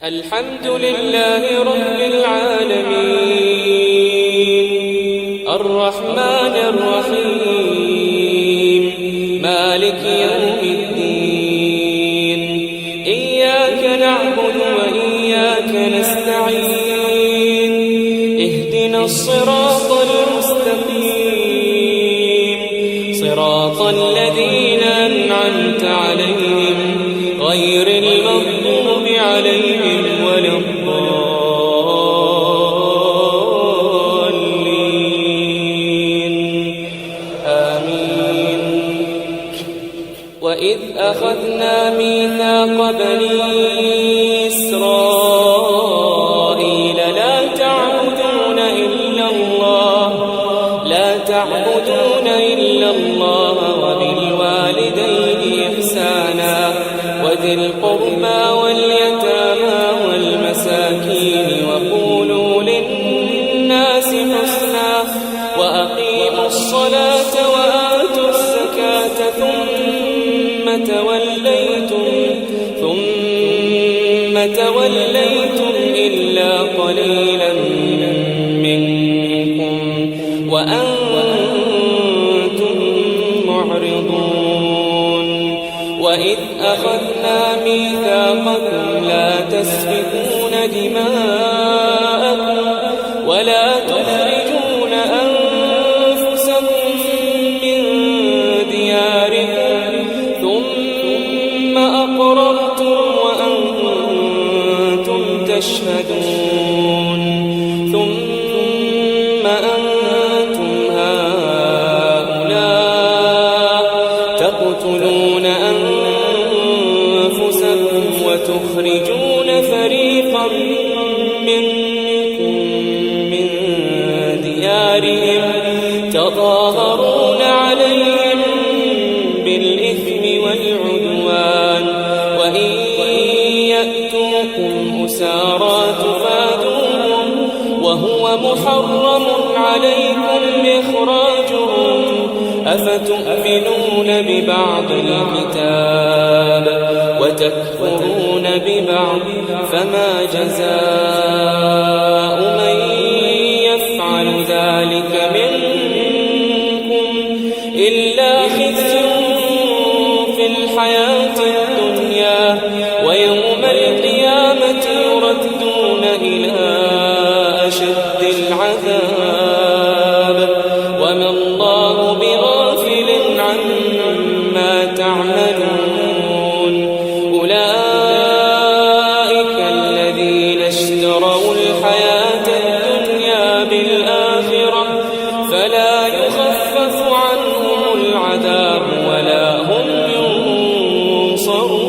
الحمد لله رب العالمين الرحمن الرحيم مالك يوم الدين إياك نعبد وإياك نستعين اهدنا الصراط المستقيم صراط الذين أنعمت عليهم غير المغضوب عليهم ولا الضالين آمين. وإذ أخذنا ميثاق بني إسرائيل لا تعبدون إلا الله وبالوالدين إحسانا وذي القربى واليتامى والمساكين وقولوا للناس حسنا وأقيموا الصلاة وآتوا الزكاة ثم توليتم إلا قليلا منكم وأنتم معرضون. وإذ أخذنا ميثاقكم لا تسفكون دماءكم ولا تخرجون أنفسكم من دياركم ثم أقررتم وأنتم تشهدون ثم أنتم هؤلاء تقتلون أنفسكم وتخرجون فريقا منكم من ديارهم تظاهرون عليهم بالإثم والعدوان وإن يأتوكم أسارى تفادوهم وهو محرم عليكم إخراجهم أفتؤمنون ببعض الكتاب وتكفرون ببعض فما جزاء من يفعل ذلك منكم إلا خزي في الحياة الدنيا ويوم القيامة يردون إلى أشد العذاب وما الله بغافل عما تعملون. أولئك الذين اشتروا الحياة الدنيا بالآخرة فلا يخفف عنهم العذاب ولا هم ينصرون.